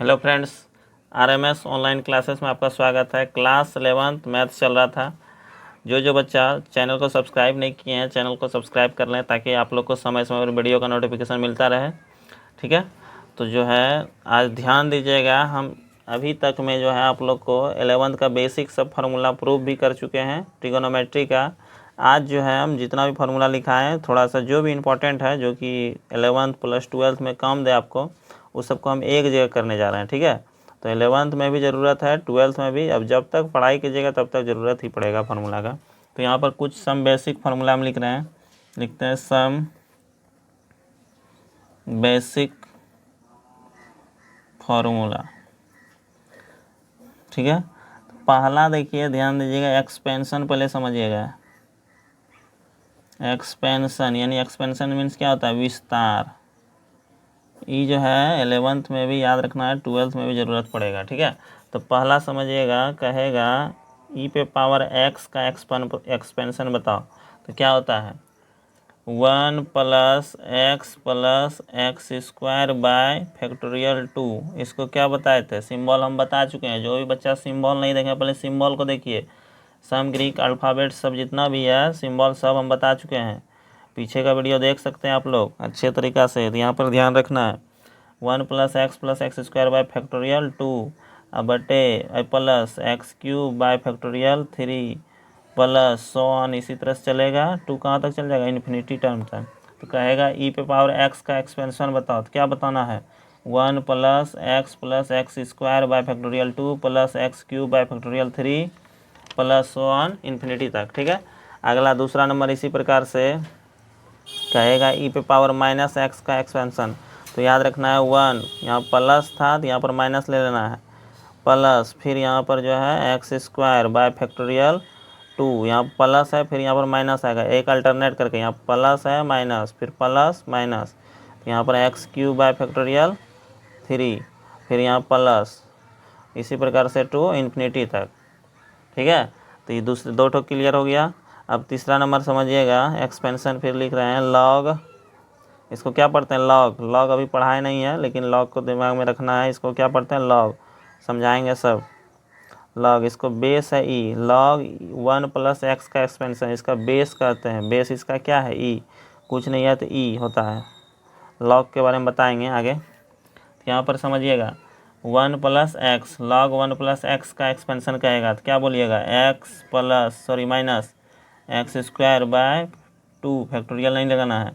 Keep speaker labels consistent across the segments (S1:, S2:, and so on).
S1: Hello friends, RMS online classes में आपका स्वागत है। क्लास 11th मैथ्स चल रहा था। जो बच्चा चैनल को सब्सक्राइब नहीं किए हैं, चैनल को सब्सक्राइब कर लें ताकि आप लोग को समय समय पर वीडियो का नोटिफिकेशन मिलता रहे। ठीक है, तो आज ध्यान दीजिएगा। हम अभी तक में आप लोग को 11th का बेसिक सब फार्मूला प्रूव भी कर चुके हैं ट्रिगोनोमेट्री का। आज हम जितना भी फार्मूला लिखा है, थोड़ा सा जो भी इम्पोर्टेंट है, जो कि 11th प्लस 12th में काम दे आपको, उस सबको हम एक जगह करने जा रहे हैं। ठीक है, तो 11th में भी ज़रूरत है, 12th में भी। अब जब तक पढ़ाई कीजिएगा तब तक ज़रूरत ही पड़ेगा फार्मूला का। तो यहाँ पर कुछ सम बेसिक फार्मूला हम लिख रहे हैं। लिखते हैं सम बेसिक फार्मूला। ठीक है, पहला देखिए, ध्यान दीजिएगा, एक्सपेंशन पहले समझिएगा। एक्सपेंशन यानी एक्सपेंशन मीन्स क्या होता है? विस्तार। ये 11th में भी याद रखना है, 12th में भी ज़रूरत पड़ेगा। ठीक है, तो पहला समझिएगा, कहेगा ई पे पावर एक्स का एक्सपेंशन बताओ। तो क्या होता है? 1 plus x square bye factorial 2। इसको क्या बताए थे? सिंबल हम बता चुके हैं। जो भी बच्चा सिंबल नहीं देखे, पहले सिंबल को देखिए। सम ग्रीक अल्फ़ाबेट सब जितना भी है, सिंबल सब हम बता चुके हैं। पीछे का वीडियो देख सकते हैं आप लोग अच्छे तरीक़ा से। तो यहाँ पर ध्यान रखना है, 1 plus x square bye factorial 2 बटे plus X cube bye factorial 3 plus so on, इसी तरह से चलेगा। 2 कहाँ तक चल जाएगा? इन्फिनिटी टर्म तक। तो कहेगा ई पे पावर एक्स का एक्सपेंशन बताओ। तो क्या बताना है? 1 plus x square bye factorial 2 plus X cube bye factorial 3 plus so on infinity तक। ठीक है, अगला दूसरा नंबर इसी प्रकार से कहेगा ई पे पावर माइनस एक्स का एक्सपेंशन। तो याद रखना है 1, यहाँ प्लस था तो यहाँ पर माइनस ले लेना है, प्लस फिर यहाँ पर एक्स स्क्वायर बाय फैक्टोरियल 2, यहाँ प्लस है फिर यहाँ पर माइनस आएगा, एक अल्टरनेट करके, यहाँ प्लस है माइनस फिर प्लस माइनस। तो यहाँ पर एक्स क्यूब बाय फैक्टोरियल 3 फिर यहाँ प्लस, इसी प्रकार से टू इन्फिनिटी तक। ठीक है, तो ये दूसरे दो ठो क्लियर हो गया। अब तीसरा नंबर समझिएगा, एक्सपेंशन फिर लिख रहे हैं लॉग। इसको क्या पढ़ते हैं? लॉग। लॉग अभी पढ़ाए नहीं है, लेकिन लॉग को दिमाग में रखना है। इसको क्या पढ़ते हैं? लॉग। समझाएंगे सब। लॉग, इसको बेस है ई। लॉग 1 प्लस एक्स का एक्सपेंशन, इसका बेस कहते हैं। बेस इसका क्या है? ई। कुछ नहीं है तो ई होता है। लॉग के बारे में बताएंगे आगे। तो यहाँ पर समझिएगा 1 plus X, log 1 plus X का एक्सपेंशन कहेगा तो क्या बोलिएगा? Minus X square by 2, factorial नहीं लगाना है,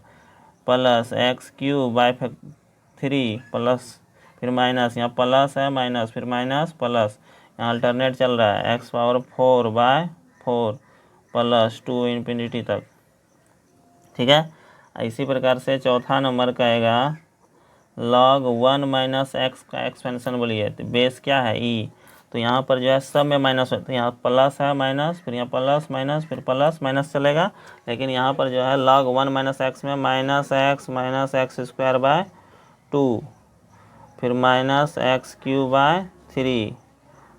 S1: plus X cube by 3 plus फिर माइनस, यहाँ प्लस है माइनस फिर माइनस प्लस, यहाँ अल्टरनेट चल रहा है, X power 4 by 4 plus 2 infinity तक। ठीक है, इसी प्रकार से चौथा नंबर कहेगा लॉग 1 माइनस एक्स का एक्सपेंशन बोलिए। तो बेस क्या है? ई। तो यहाँ पर सब में माइनस है, तो यहाँ प्लस है माइनस फिर यहाँ प्लस माइनस फिर प्लस माइनस चलेगा। लेकिन यहाँ पर लॉग 1 माइनस एक्स में माइनस एक्स स्क्वायर बाय 2 फिर minus X cube by 3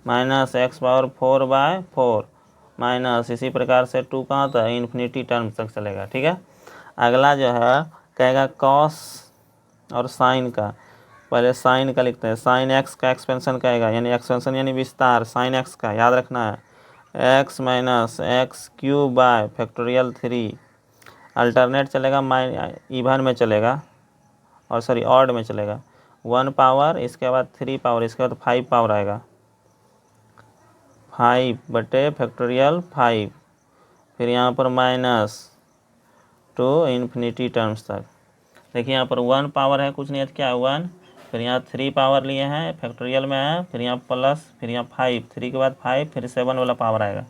S1: minus X power 4 by 4 minus, इसी प्रकार से 2 कहाँ तक? इन्फिनिटी टर्म तक चलेगा। ठीक है, अगला कहेगा कॉस और साइन का। पहले साइन का लिखते हैं। साइन एक्स का एक्सपेंशन कहेगा, यानी एक्सपेंशन यानी विस्तार। साइन एक्स का याद रखना है, x minus X cube bye factorial 3, alternate चलेगा, इवन में चलेगा और ऑड में चलेगा। 1 पावर, इसके बाद 3 पावर, इसके बाद 5 पावर आएगा, 5 बटे फैक्टोरियल 5 फिर यहाँ पर माइनस टू इन्फिनिटी टर्म्स तक। देखिए यहाँ पर 1 पावर है, कुछ नहीं है तो क्या है 1, फिर यहाँ 3 पावर लिए हैं, फैक्टोरियल में है, फिर यहाँ प्लस फिर यहाँ 5, 3 के बाद 5 फिर 7 वाला पावर आएगा।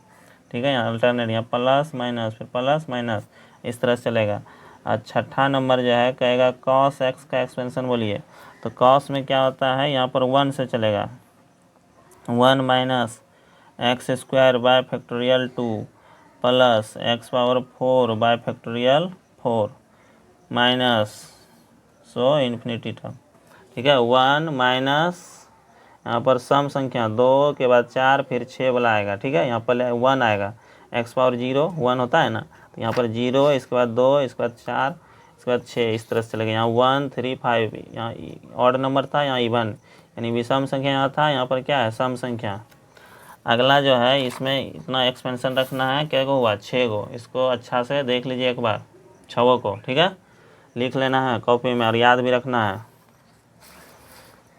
S1: ठीक है, यहाँ अल्टरनेट, यहाँ प्लस माइनस फिर प्लस माइनस, इस तरह से चलेगा। और छठा नंबर कहेगा कॉस एक्स का एक्सपेंशन बोलिए। तो कॉस में क्या होता है? यहाँ पर 1 से चलेगा, 1 minus X square bye factorial 2 plus x power 4 bye factorial 4 minus so infinity term. ठीक है, 1 माइनस, यहाँ पर सम संख्या 2 के बाद 4 फिर 6 वाला आएगा। ठीक है, यहाँ पर 1 आएगा, एक्स पावर 0 1 होता है ना, तो यहाँ पर 0, इसके बाद 2, इसके बाद 4, इसके बाद 6, इस तरह से चलेगा। यहाँ 1 3 5, यहाँ ऑड नंबर था, यहाँ इवन, यानी विषम संख्या यहाँ था, यहाँ पर क्या है, सम संख्या। अगला जो है इसमें इतना एक्सपेंशन रखना है, क्या को हुआ, 6 गो। इसको अच्छा से देख लीजिए एक बार, 6 को, ठीक है, लिख लेना है कॉपी में और याद भी रखना है।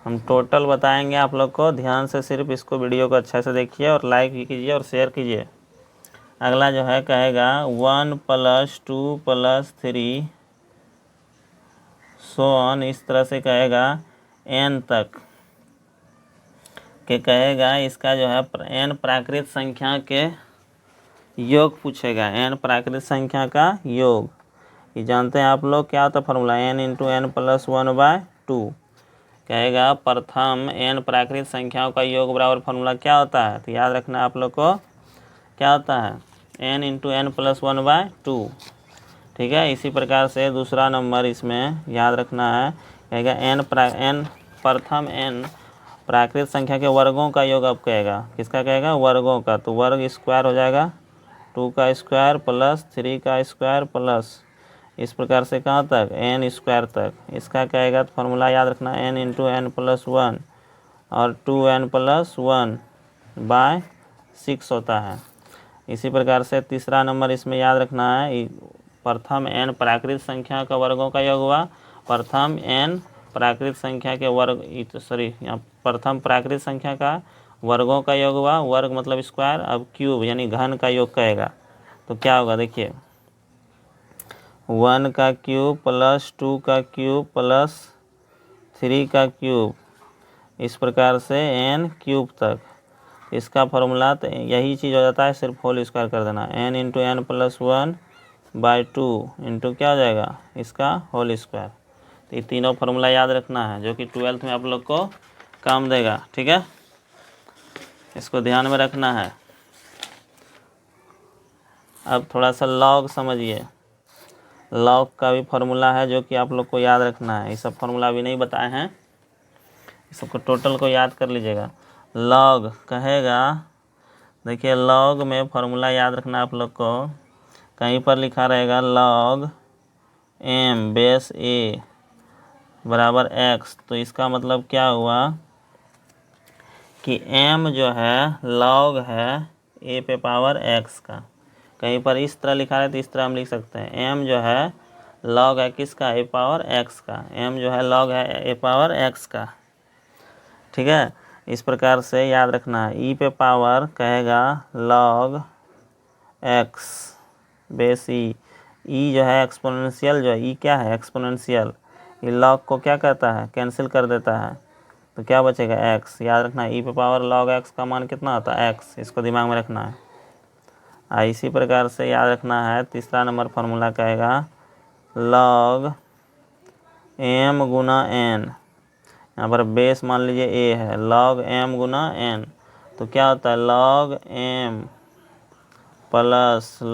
S1: हम टोटल बताएंगे आप लोग को, ध्यान से सिर्फ इसको वीडियो को अच्छा से देखिए और लाइक भी कीजिए और शेयर कीजिए। अगला जो है कहेगा 1 + 2 + 3 सो ऑन, इस तरह से कहेगा n तक के कहेगा। इसका जो है n प्राकृत संख्या के योग पूछेगा, n प्राकृत संख्या का योग। ये जानते हैं आप लोग क्या होता है फॉर्मूला, n × n + 1/2। कहेगा प्रथम n प्राकृत संख्याओं का योग बराबर फॉर्मूला क्या होता है, तो याद रखना आप लोग को क्या होता है, n × n + 1/2, ठीक है। इसी प्रकार से दूसरा नंबर इसमें याद रखना है, कहेगा n प्रथम n प्राकृत संख्या के वर्गों का योग। अब कहेगा किसका, कहेगा वर्गों का, तो वर्ग स्क्वायर हो जाएगा 2 का स्क्वायर + 3 का स्क्वायर प्लस इस प्रकार से कहाँ तक, n स्क्वायर तक। इसका कहेगा तो फॉर्मूला याद रखना, n × n + 1 और 2n + 1/6 होता है। इसी प्रकार से तीसरा नंबर इसमें याद रखना है, प्रथम n प्राकृत संख्या का वर्गों का योग हुआ, प्रथम n प्राकृत संख्या के वर्ग, यहाँ प्रथम प्राकृत संख्या का वर्गों का योग हुआ, वर्ग मतलब स्क्वायर, अब क्यूब यानी घन का योग कहेगा। तो क्या होगा देखिए, 1 का क्यूब + 2 का क्यूब + 3 का क्यूब, इस प्रकार से n क्यूब तक। इसका फॉर्मूला तो यही चीज़ हो जाता है, सिर्फ होल स्क्वायर कर देना, n × n + 1/2 इंटू क्या हो जाएगा, इसका होल स्क्वायर। तो ये तीनों फार्मूला याद रखना है, जो कि 12th में आप लोग को काम देगा, ठीक है, इसको ध्यान में रखना है। अब थोड़ा सा लॉग समझिए, लॉग का भी फार्मूला है जो कि आप लोग को याद रखना है। ये सब फार्मूला अभी नहीं बताए हैं, इस सबको टोटल को याद कर लीजिएगा। लॉग कहेगा, देखिए लॉग में फार्मूला याद रखना आप लोग को, कहीं पर लिखा रहेगा log m बेस a बराबर x, तो इसका मतलब क्या हुआ कि m जो है log है a पे पावर x का। कहीं पर इस तरह लिखा है तो इस तरह हम लिख सकते हैं, m जो है log है किसका, a पावर x का, m जो है log है a पावर x का, ठीक है। इस प्रकार से याद रखना है, e पे पावर कहेगा log x बेस ई जो है एक्सपोनेंशियल, जो है ई क्या है एक्सपोनेंशियल, ये लॉग को क्या करता है, कैंसिल कर देता है, तो क्या बचेगा x। याद रखना ई पे पावर log x का मान कितना होता है x, इसको दिमाग में रखना है। इसी प्रकार से याद रखना है, तीसरा नंबर फार्मूला कहेगा log m × n, यहाँ पर बेस मान लीजिए a है, log m × n, तो क्या होता है log m +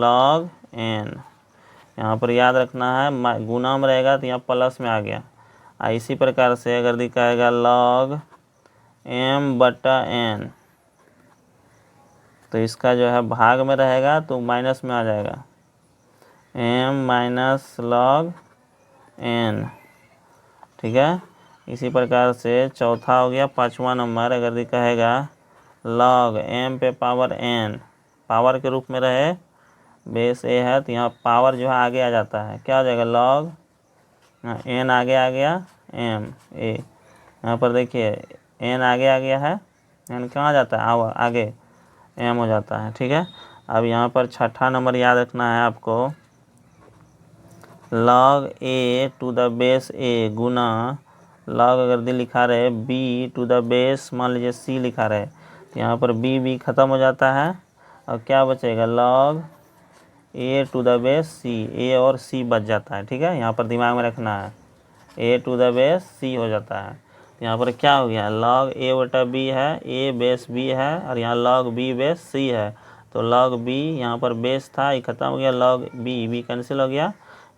S1: log n। यहाँ पर याद रखना है, गुना में रहेगा तो यहाँ प्लस में आ गया। इसी प्रकार से अगर दिखाएगा log m/n, तो इसका जो है भाग में रहेगा तो माइनस में आ जाएगा, m - log n, ठीक है। इसी प्रकार से चौथा हो गया। पाँचवा नंबर अगर दिखाएगा log m पे पावर n, पावर के रूप में रहे, बेस a है तो यहाँ पावर जो है आगे आ जाता है, क्या हो जाएगा log n आगे आ गया m a, यहाँ पर देखिए n आगे आ गया है, n कहाँ आ जाता है आगे, m हो जाता है, ठीक है। अब यहाँ पर छठा नंबर याद रखना है आपको, log a⁴ गुना log अगर लिखा रहे b⁴ मान लीजिए c लिखा रहे, तो यहाँ पर b खत्म हो जाता है और क्या बचेगा log a⁴ c, a और c बच जाता है, ठीक है। यहाँ पर दिमाग में रखना है a⁴ c हो जाता है। तो यहाँ पर क्या हो गया log a/b है, a बेस b है और यहाँ log b बेस c है, तो log b यहाँ पर बेस था ये खत्म हो गया, log b कैंसिल हो गया,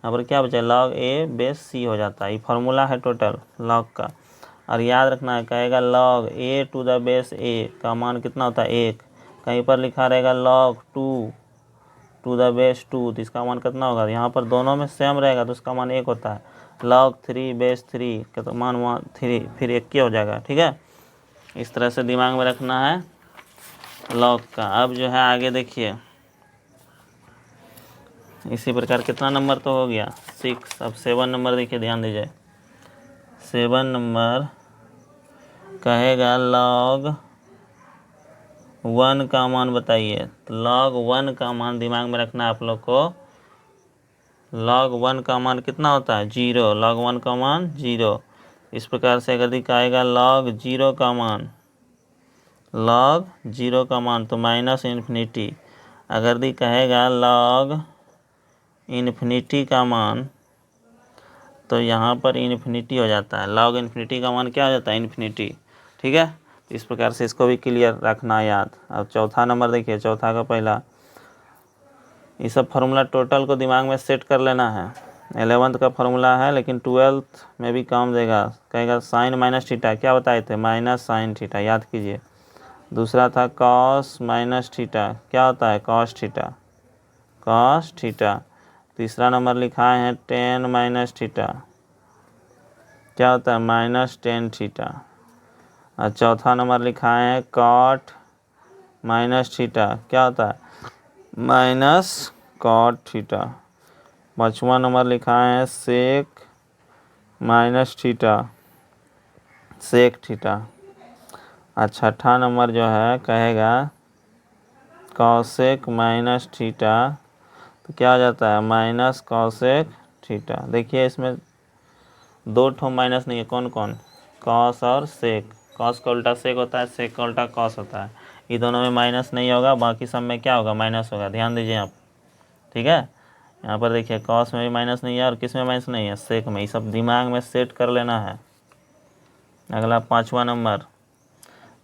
S1: यहाँ पर क्या बचा log a बेस c हो जाता है। ये फार्मूला है टोटल log का। और याद रखना है, कहेगा log a⁴ का मान कितना होता है 1, कहीं पर लिखा रहेगा log 2 2, तो इसका मान कितना होगा, यहाँ पर दोनों में सेम रहेगा तो इसका मान 1 होता है, log 3 बेस 3 का तो मान 3 फिर 1 हो जाएगा, ठीक है। इस तरह से दिमाग में रखना है लॉग का। अब जो है आगे देखिए, इसी प्रकार कितना नंबर तो हो गया 6। अब 7 नंबर देखिए, ध्यान दीजिए। 7 नंबर कहेगा log 1 का मान बताइए। तो log 1 का मान दिमाग में रखना है आप लोग को। log 1 का मान कितना होता है? 0। log 1 का मान 0। इस प्रकार से अगर दिखाएगा log 0 का मान, log 0 का मान तो माइनस इन्फिनिटी। अगर दी कहेगा log इन्फिनिटी का मान, तो यहाँ पर इन्फिनिटी हो जाता है। log इन्फिनिटी का मान क्या हो जाता है? इन्फिनिटी। ठीक है, तो इस प्रकार से इसको भी क्लियर रखना याद। अब चौथा नंबर देखिए, चौथा का पहला, ये सब फार्मूला टोटल को दिमाग में सेट कर लेना है। 11th का फार्मूला है, लेकिन 12th में भी काम देगा। कहेगा साइन माइनस थीटा, क्या बताए थे? माइनस साइन थीटा, याद कीजिए। दूसरा था कॉस माइनस थीटा, क्या होता है? Cos theta, cos theta. तीसरा नंबर लिखा है टेन माइनस थीटा, क्या होता है? Minus tan theta. और चौथा नंबर लिखा है कॉट माइनस थीटा, क्या होता है? Minus cot theta. पाँचवा नंबर लिखा है sec minus theta, sec theta. और छठा नंबर जो है कहेगा कॉसेक माइनस थीटा, तो क्या हो जाता है? Minus cosec theta. देखिए इसमें दो ठो माइनस नहीं है, कौन कौन? कॉस और सेक। कॉस का उल्टा सेक होता है, सेक का उल्टा कॉस होता है। ये दोनों में माइनस नहीं होगा, बाकी सब में क्या होगा? माइनस होगा। ध्यान दीजिए आप, ठीक है। यहाँ पर देखिए कॉस में भी माइनस नहीं है, और किस में माइनस नहीं है? सेक में। ये सब दिमाग में सेट कर लेना है। अगला पाँचवा नंबर,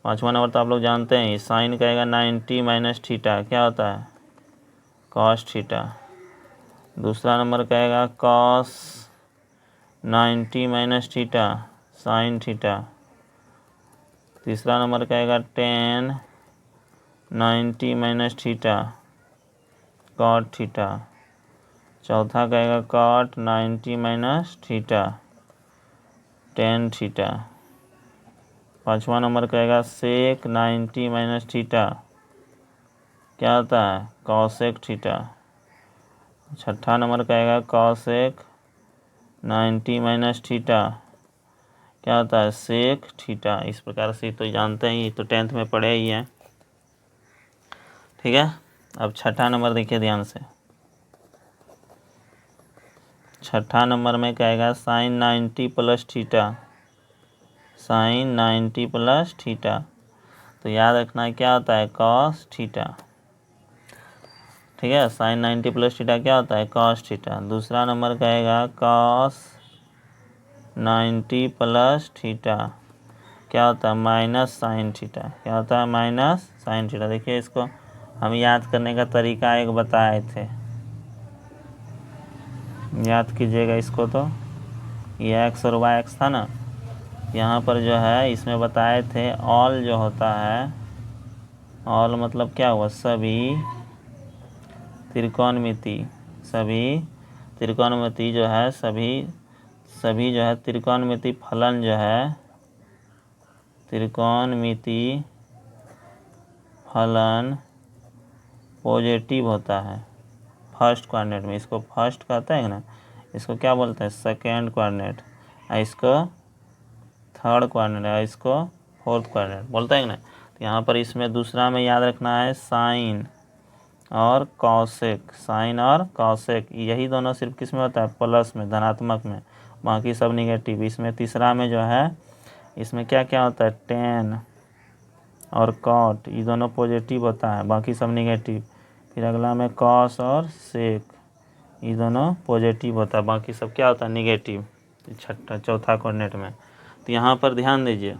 S1: पाँचवा नंबर तो आप लोग जानते हैं, साइन कहेगा 90 माइनस थीटा, क्या होता है? Cos theta. दूसरा नंबर कहेगा cos 90 minus theta, sine theta. तीसरा नंबर कहेगा tan 90 minus theta, cot theta. चौथा कहेगा cot 90 minus theta, tan theta. पाँचवा नंबर कहेगा सेक 90 माइनस थीटा, क्या होता है? Cosec theta. छठा नंबर कहेगा कॉसेक 90 माइनस थीटा, क्या होता है? Sec theta. इस प्रकार से तो जानते हैं, तो 10th में पढ़े ही हैं, ठीक है। अब छठा नंबर देखिए ध्यान से। छठा नंबर में कहेगा sine 90 plus theta, sine 90 plus theta. तो याद रखना है क्या होता है? कॉस थीटा, ठीक है। साइन 90 प्लस थीटा क्या होता है? Cos theta. दूसरा नंबर कहेगा कॉस 90 प्लस थीटा, क्या होता है? माइनस साइन थीटा, क्या होता है? Minus sine theta. देखिए इसको हम याद करने का तरीका एक बताए थे, याद कीजिएगा इसको। तो ये एक्स और वाई एक्स था ना, यहाँ पर जो है इसमें बताए थे ऑल जो होता है, ऑल मतलब क्या हुआ? सभी त्रिकोणमिति, सभी त्रिकोणमिति जो है, सभी जो है त्रिकोणमिति फलन जो है, त्रिकोणमिति फलन पॉजिटिव होता है फर्स्ट कोऑर्डिनेट में। इसको फर्स्ट कहते हैं ना, इसको क्या बोलते हैं? Second coordinate. और इसको थर्ड कोऑर्डिनेट, और इसको फोर्थ कोऑर्डिनेट बोलते हैं ना। तो यहाँ पर इसमें दूसरा में याद रखना है साइन और कॉसेक, साइन और कॉसेक, यही दोनों सिर्फ किस में होता है? प्लस में, धनात्मक में, बाकी सब निगेटिव। इसमें तीसरा में जो है, इसमें क्या क्या होता है? टेन और कॉट, ये दोनों पॉजिटिव होता है, बाकी सब निगेटिव। फिर अगला में कॉस और सेक, ये दोनों पॉजिटिव होता है, बाकी सब क्या होता है? निगेटिव। छठा चौथा कोऑर्डिनेट में। तो यहाँ पर ध्यान दीजिए,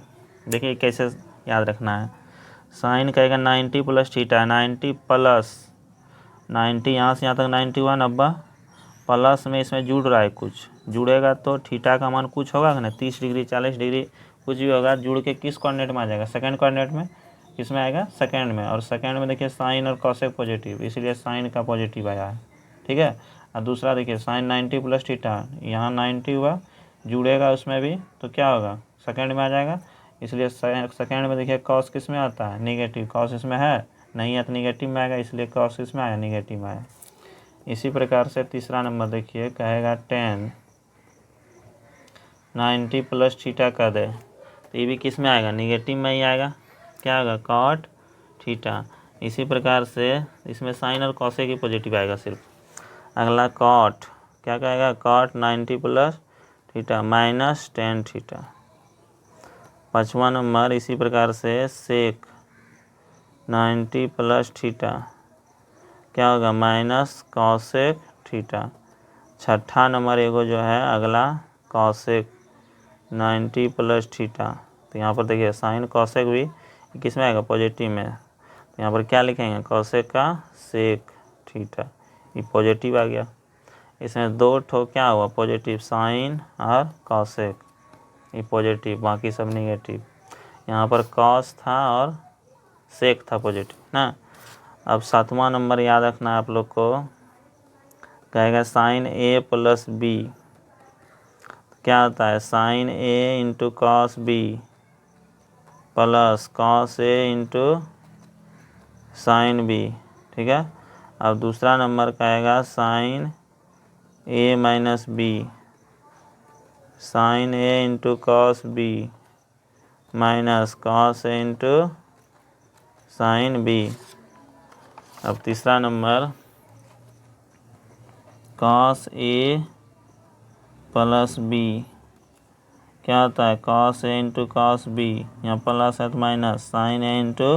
S1: देखिए कैसे याद रखना है। साइन कहेगा 90 प्लस थीटा, 90 प्लस 90, यहाँ से यहाँ तक 91 अब्बा, प्लस में इसमें जुड़ रहा है, कुछ जुड़ेगा तो थीटा का मान कुछ होगा ना, 30 डिग्री 40 डिग्री कुछ भी होगा, जुड़ के किस कोऑर्डिनेट में आ जाएगा? सेकंड कोऑर्डिनेट में। किस में आएगा? सेकंड में। और सेकंड में देखिए साइन और कॉसेक पॉजिटिव, इसलिए साइन का पॉजिटिव आया है, ठीक है। और दूसरा देखिए साइन 90 प्लस थीटा, यहाँ 90 हुआ, जुड़ेगा उसमें भी तो क्या होगा? सेकंड में आ जाएगा। इसलिए सेकेंड में देखिए कॉस किस में आता है, निगेटिव। कॉस इसमें है नहीं है तो निगेटिव में आएगा, इसलिए कॉस किस में आया, निगेटिव में आया। इसी प्रकार से तीसरा नंबर देखिए, कहेगा 10 90 प्लस थीटा कर दे, तो ये भी किस में आएगा, निगेटिव में ही आएगा। क्या होगा, कॉट थीटा। इसी प्रकार से इसमें साइन और कॉसे की पॉजिटिव आएगा सिर्फ। अगला कॉट, क्या कहेगा, cot 90 plus theta minus 10 theta. पाँचवा नंबर इसी प्रकार से सेक 90 प्लस थीटा, क्या होगा, माइनस कॉसेक थीटा। छठा नंबर एगो जो है अगला कॉसेक 90 प्लस थीटा, तो यहाँ पर देखिए साइन कॉसेक भी किस में आएगा, पॉजिटिव में। तो यहाँ पर क्या लिखेंगे, कॉसेक का सेक थीटा, ये पॉजिटिव आ गया। इसमें दो ठो क्या हुआ, पॉजिटिव, साइन और कॉसेक, ये पॉजिटिव, बाकी सब निगेटिव। यहाँ पर कॉस था और सेक था पॉजिटिव ना। अब सातवां नंबर याद रखना है आप लोग को, कहेगा साइन ए प्लस बी, क्या होता है, sine A into cos B plus cos A into sine B. ठीक है। अब दूसरा नंबर कहेगा sine A minus B, sine A into cos B minus cos A into sine B. अब तीसरा number cos A plus B, क्या होता है, cos A into cos B, यहाँ प्लस है तो minus sine A into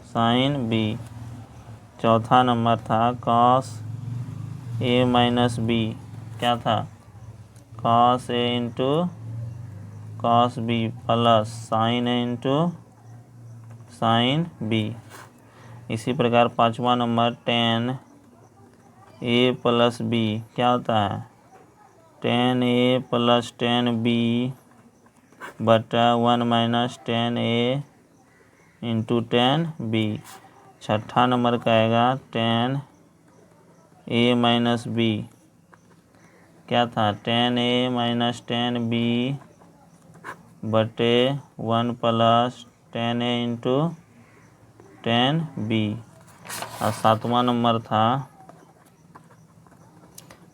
S1: sine B. चौथा number था कॉस ए माइनस बी, क्या था, cos A into cos B plus sine A into sine B. इसी प्रकार पाँचवा नंबर 10 ए प्लस बी, क्या होता है, 10 ए प्लस 10 बी बटा 1 माइनस 10 ए इंटू 10 बी। छठा नंबर कहेगा 10 ए माइनस बी, क्या था, 10 ए माइनस 10 बी बटे 1 प्लस 10 ए इंटू 10 बी। और सातवां नंबर था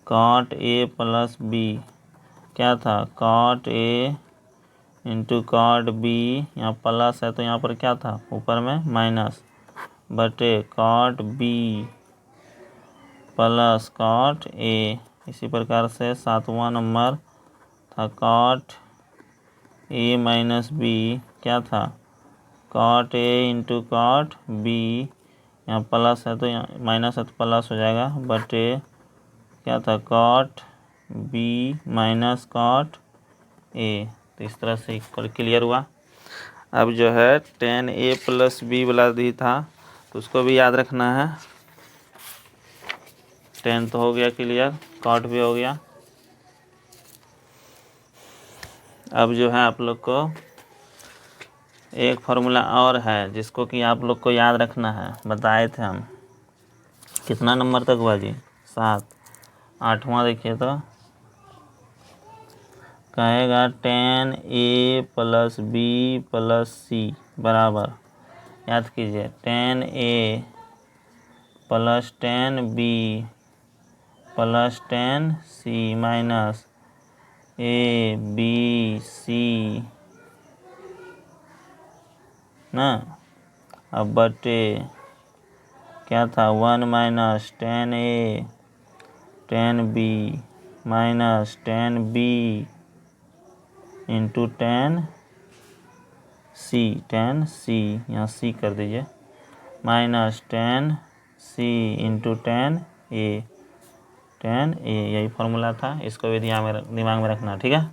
S1: कॉट ए प्लस बी, क्या था, cot A into cot B, यहाँ प्लस है तो यहाँ पर क्या था, ऊपर में माइनस, बटे cot B plus cot A. इसी प्रकार से सातवां नंबर था कॉट ए माइनस बी, क्या था, cot A into cot B, यहाँ प्लस है तो यहाँ माइनस है तो प्लस हो जाएगा, बटे क्या था, cot B minus cot A. तो इस तरह से क्लियर हुआ। अब जो है 10 ए प्लस बी वाला दी था तो उसको भी याद रखना है। 10 तो हो गया क्लियर, कॉट भी हो गया। अब जो है आप लोग को एक फार्मूला और है जिसको कि आप लोग को याद रखना है, बताए थे हम। कितना नंबर तक हुआ जी, 7। आठवां देखिए तो कहेगा 10 A plus B plus C बराबर, याद कीजिए, 10 A plus 10 B plus 10 C minus A B C ना। अब बटे क्या था, 1 minus 10 A 10 B minus 10 B into 10 C, यहाँ सी कर दीजिए, माइनस 10 सी इंटू 10 ए, यही फॉर्मूला था, इसको भी दिमाग में रखना, ठीक है।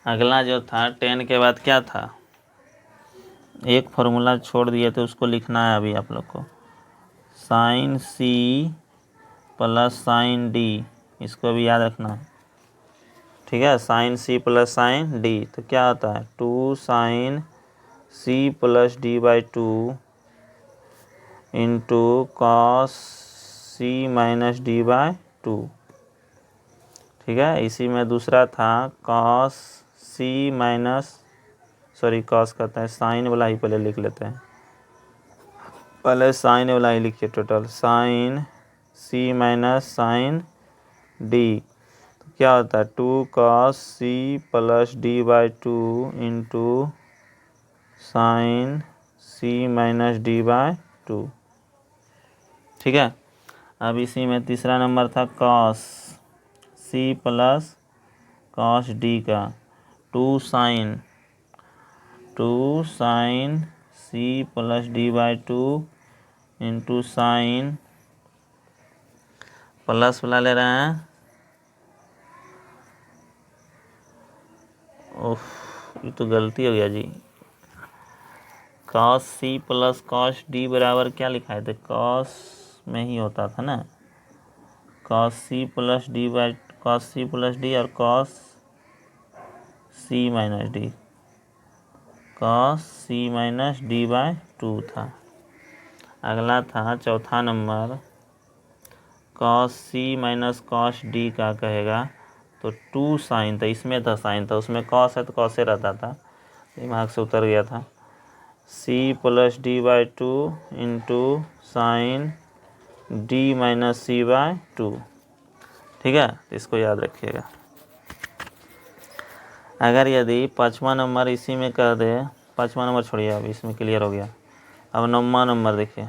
S1: अगला जो था 10 के बाद क्या था, एक फार्मूला छोड़ दिए थे उसको लिखना है अभी आप लोग को, sine C plus sine D, इसको भी याद रखना, ठीक है। Sine C plus sine D, तो क्या होता है, 2 sine C plus D by 2 into cos C minus D by 2, ठीक है। इसी में दूसरा था cos C minus sorry cos कहता है, साइन वाला ही पहले लिख लेते हैं। पहले साइन वाला ही लिखिए total, sine C minus sine D, तो क्या होता है 2 cos C plus D by 2 into sine C minus D by 2। ठीक है। अब इसी में तीसरा नंबर था cos C plus cos D का 2 sine C plus D by 2 into sine plus वाला ले रहे हैं, ओह ये तो गलती हो गया जी, cos C plus cos D बराबर क्या लिखा थे, cos में ही होता था ना, cos C plus D by cos C plus D और cos C minus D, cos C minus D by 2 था। अगला था चौथा number cos C minus cos D का कहेगा तो 2 साइन था, इसमें था साइन था, उसमें cos है तो cos से रहता था, दिमाग से उतर गया था, C plus D by 2 into sine D minus C by 2। ठीक है, तो इसको याद रखिएगा। अगर यदि पाँचवा नंबर इसी में कर दे, पाँचवा नंबर छोड़िए, अब इसमें क्लियर हो गया। अब नौवां नंबर देखिए,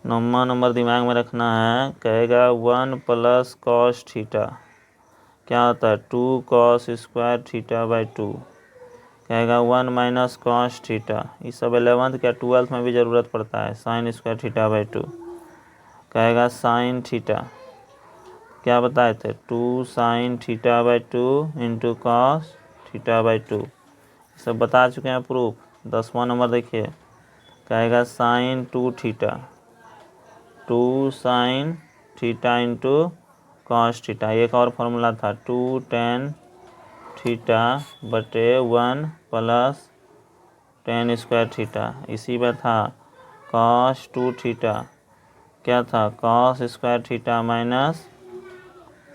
S1: नौवां नंबर दिमाग में रखना है, कहेगा 1 प्लस कॉस थीटा, क्या होता है 2 cos स्क्वायर थीटा बाई 2, कहेगा 1 माइनस कॉस थीटा, ये सब 11th या 12th में भी ज़रूरत पड़ता है, साइन स्क्वायर थीटा बाई 2, कहेगा साइन थीटा, क्या बताए थे 2 sine theta by 2 into cos theta by 2, सब बता चुके हैं प्रूफ। 10वां नंबर देखिए, कहेगा sine 2 theta, 2 sine theta into cos theta, एक और फार्मूला था 2 tan थीटा बटे 1 प्लस tan स्क्वायर थीटा, इसी में था cos 2 थीटा, क्या था cos square theta minus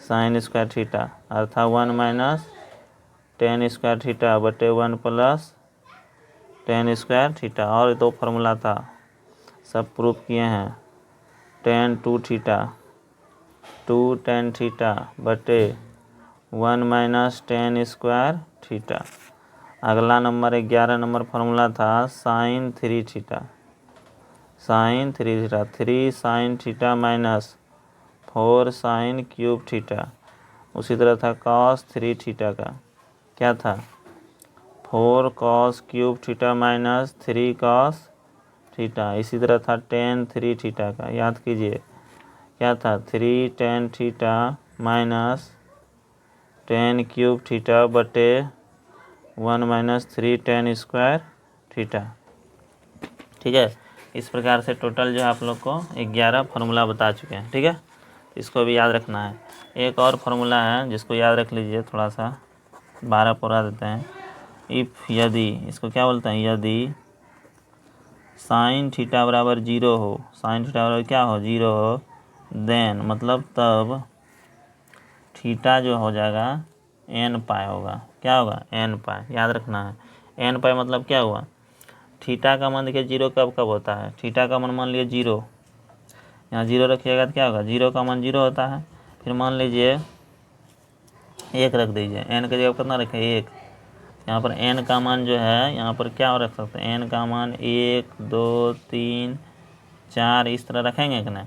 S1: sine square theta, और था 1 माइनस tan स्क्वायर थीटा बटे 1 प्लस tan स्क्वायर थीटा, और 2 फार्मूला था, सब प्रूफ किए हैं, tan 2 थीटा 2 tan थीटा बटे 1 माइनस tan स्क्वायर थीटा। अगला नंबर 11 नंबर फार्मूला था sine 3 theta, sine 3 theta 3 sine theta minus 4 sine cube theta, उसी तरह था cos 3 थीटा का, क्या था 4 cos cube theta minus 3 cos theta, इसी तरह था tan 3 थीटा का, याद कीजिए क्या था 3 tan theta minus tan cube theta बटे 1 माइनस 3 tan स्क्वायर थीटा। ठीक है, इस प्रकार से टोटल जो आप लोग को 11 फार्मूला बता चुके हैं। ठीक है, इसको भी याद रखना है। एक और फार्मूला है जिसको याद रख लीजिए, थोड़ा सा 12 पूरा देते हैं। इफ़ यदि, इसको क्या बोलते हैं, यदि साइन थीटा बराबर 0 हो, साइन थीटा बराबर क्या हो 0 हो, देन मतलब तब थीटा जो हो जाएगा n पाई होगा, क्या होगा n पाई, याद रखना है। n पाई मतलब क्या हुआ, थीटा का मान देखिए 0 कब कब होता है, थीटा का मान लिए 0, यहाँ 0 रखिएगा तो क्या होगा 0 का मान 0 होता है, फिर मान लीजिए 1 रख दीजिए, n की जगह कितना रखें 1, यहाँ पर n का मान जो है यहाँ पर क्या रख सकते हैं, n का मान 1 2 3 4 इस तरह रखेंगे कि नहीं।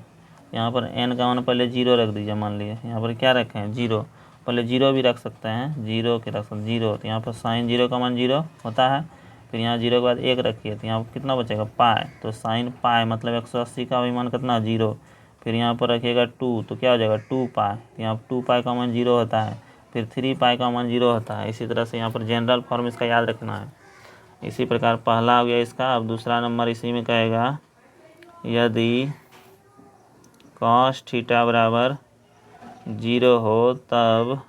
S1: यहाँ पर n का मान पहले 0 रख दीजिए, मान लीजिए यहाँ पर क्या रखें 0, पहले 0 भी रख सकते हैं, 0 के रख सकते 0, तो यहाँ पर साइन 0 का मान 0 होता है, फिर यहाँ 0 के बाद 1 रखिए तो यहाँ पर कितना बचेगा पाई, तो साइन पाई मतलब 180 का भी मान कितना 0, फिर यहाँ पर रखिएगा 2 तो क्या हो जाएगा 2 पाई, तो यहाँ 2 पाई का मान 0 होता है, फिर 3 पाई का मान 0 होता है। इसी तरह से यहाँ पर जनरल फॉर्म इसका याद रखना है। इसी प्रकार पहला हो गया इसका। अब दूसरा नंबर इसी में कहेगा यदि cos थीटा बराबर 0 हो तब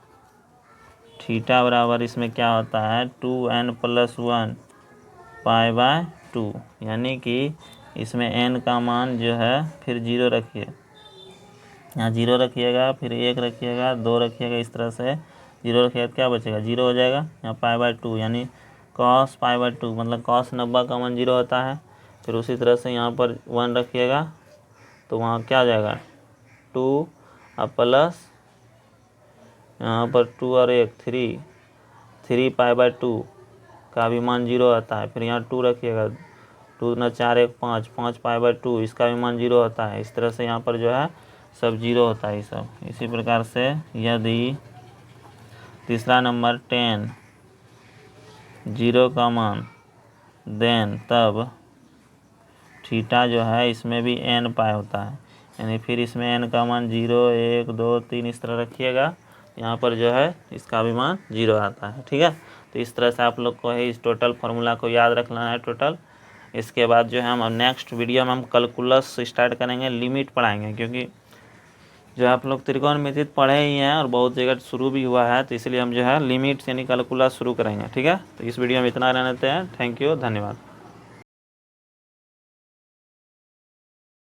S1: थीटा बराबर इसमें क्या होता है 2n प्लस 1 पाई बाय 2, यानी कि इसमें n का मान जो है फिर 0 रखिए, यहाँ 0 रखिएगा, फिर 1 रखिएगा, 2 रखिएगा, इस तरह से जीरो रखिएगा तो क्या बचेगा, जीरो हो जाएगा। यहाँ π/2 यानी cos π/2 मतलब cos 90 का मान जीरो होता है। फिर उसी तरह से यहाँ पर 1 रखिएगा तो वहाँ क्या आ जाएगा 2 और प्लस यहाँ पर 2 और 1 3 π/2 का भी मान जीरो आता है। फिर यहाँ 2 रखिएगा, 2 ना 4 1 5 π/2 इसका भी मान जीरो होता है। इस तरह से यहाँ पर जो है सब जीरो होता है ये सब। इसी प्रकार से यदि तीसरा नंबर 10 जीरो का मान देन तब थीटा जो है इसमें भी n पाई होता है, यानी फिर इसमें n का मान 0 1 2 3 इस तरह रखिएगा। यहाँ पर जो है इसका भी मान जीरो आता है। ठीक है, तो इस तरह से आप लोग को है इस टोटल फार्मूला को याद रखना है टोटल। इसके बाद जो है हम नेक्स्ट वीडियो में हम कैलकुलस स्टार्ट करेंगे, लिमिट पढ़ाएंगे, क्योंकि जो आप लोग त्रिकोणमिति पढ़े ही हैं और बहुत जगह शुरू भी हुआ है, तो इसलिए हम जो है लिमिट यानी कैलकुलस शुरू करेंगे। ठीक है, तो इस वीडियो में इतना रहने देते हैं। थैंक यू, धन्यवाद।